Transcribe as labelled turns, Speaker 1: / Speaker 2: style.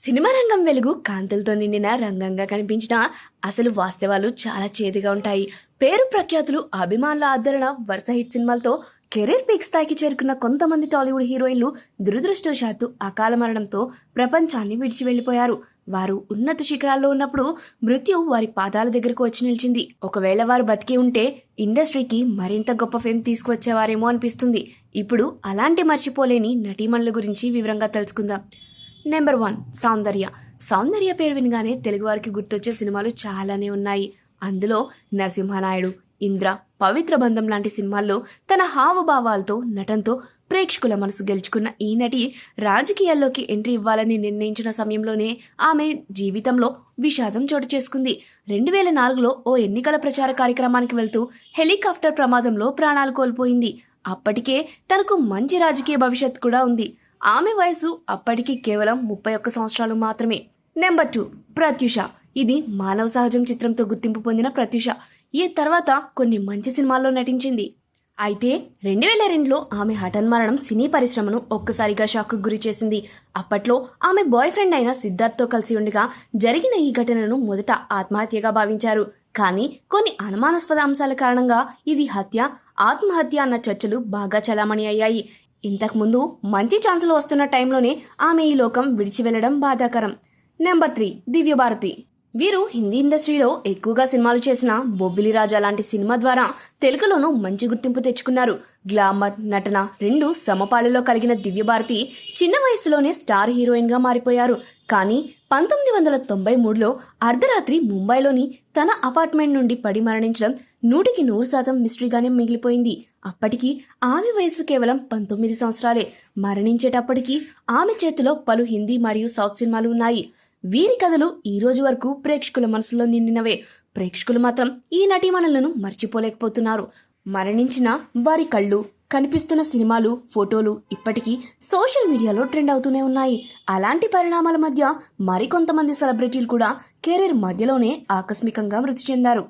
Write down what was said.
Speaker 1: Cinema రంగం వెలుగు కాంతులతో నిండిన రంగంగా కనిపించిన అసలు వాస్తవాలు చాలా చేదుగా ఉంటాయి. పేరు ప్రఖ్యాతులు, అభిమానుల ఆదరణ, వరుస హిట్ సినిమాలతో కెరీర్ పీక్ స్థాయికి చేరుకున్న కొంతమంది టాలీవుడ్ హీరోయిన్లు దురదృష్టవశాత్తు అకాల మరణంతో ప్రపంచాన్ని విడిచి వెళ్లిపోయారు. వారు ఉన్నత శిఖరాల్లో ఉన్నప్పుడు మృత్యు వారి పాదాల దగ్గరకు వచ్చి నిలిచింది. ఒకవేళ వారు బతికి ఉంటే ఇండస్ట్రీకి మరింత గొప్ప ఫేమ్ తీసుకువచ్చేవారేమో అనిపిస్తుంది. ఇప్పుడు అలాంటి మర్చిపోలేని నటీమణుల గురించి వివరంగా తెలుసుకుందాం. నెంబర్ 1 సౌందర్య. సౌందర్య పేరు వినగానే తెలుగువారికి గుర్తొచ్చే సినిమాలు చాలానే ఉన్నాయి. అందులో నరసింహనాయుడు, ఇంద్ర, పవిత్ర బంధం లాంటి సినిమాల్లో తన హావభావాలతో, నటనతో ప్రేక్షకుల మనసు గెలుచుకున్న ఈ నటి రాజకీయాల్లోకి ఎంట్రీ ఇవ్వాలని నిర్ణయించిన సమయంలోనే ఆమె జీవితంలో విషాదం చోటు చేసుకుంది. 2004లో ఓ ఎన్నికల ప్రచార కార్యక్రమానికి వెళ్తూ హెలికాప్టర్ ప్రమాదంలో ప్రాణాలు కోల్పోయింది. అప్పటికే తనకు మంచి రాజకీయ భవిష్యత్తు కూడా ఉంది. ఆమె వయసు అప్పటికి కేవలం 31 సంవత్సరాలు మాత్రమే. నెంబర్ 2 ప్రత్యూష. ఇది మానవ సహజం చిత్రంతో గుర్తింపు పొందిన ప్రత్యూష ఈ తర్వాత కొన్ని మంచి సినిమాల్లో నటించింది. అయితే 2002లో ఆమె హఠాన్మరణం సినీ పరిశ్రమను ఒక్కసారిగా షాక్కు గురి చేసింది. అప్పట్లో ఆమె బాయ్ ఫ్రెండ్ అయిన సిద్ధార్థ్తో కలిసి ఉండగా జరిగిన ఈ ఘటనను మొదట ఆత్మహత్యగా భావించారు. కానీ కొన్ని అనుమానాస్పద అంశాల కారణంగా ఇది హత్య, ఆత్మహత్య అన్న చర్చలు బాగా చలామణి అయ్యాయి. ఇంతకుముందు మంచి ఛాన్సులు వస్తున్న టైంలోనే ఆమె ఈ లోకం విడిచి వెళ్లడం బాధాకరం. నెంబర్ 3 దివ్యభారతి. వీరు హిందీ ఇండస్ట్రీలో ఎక్కువగా సినిమాలు చేసిన బొబ్బిలి రాజా లాంటి సినిమా ద్వారా తెలుగులోనూ మంచి గుర్తింపు తెచ్చుకున్నారు. గ్లామర్, నటన రెండు సమపాళిలో కలిగిన దివ్యభారతి చిన్న వయసులోనే స్టార్ హీరోయిన్గా మారిపోయారు. కానీ 1993లో అర్ధరాత్రి ముంబైలోని తన అపార్ట్మెంట్ నుండి పడి మరణించడం 100% మిస్టరీగానే మిగిలిపోయింది. అప్పటికి ఆమె వయసు కేవలం 19 సంవత్సరాలే. మరణించేటప్పటికి ఆమె చేతిలో పలు హిందీ మరియు సౌత్ సినిమాలు ఉన్నాయి. వీరి కథలు ఈ రోజు వరకు ప్రేక్షకుల మనసులో నిండినవే. ప్రేక్షకులు మాత్రం ఈ నటీమణులను మర్చిపోలేకపోతున్నారు. మరణించిన వారి కళ్ళు, కనిపిస్తున్న సినిమాలు, ఫోటోలు ఇప్పటికీ సోషల్ మీడియాలో ట్రెండ్ అవుతూనే ఉన్నాయి. అలాంటి పరిణామాల మధ్య మరికొంతమంది సెలబ్రిటీలు కూడా కెరీర్ మధ్యలోనే ఆకస్మికంగా మృతి చెందారు.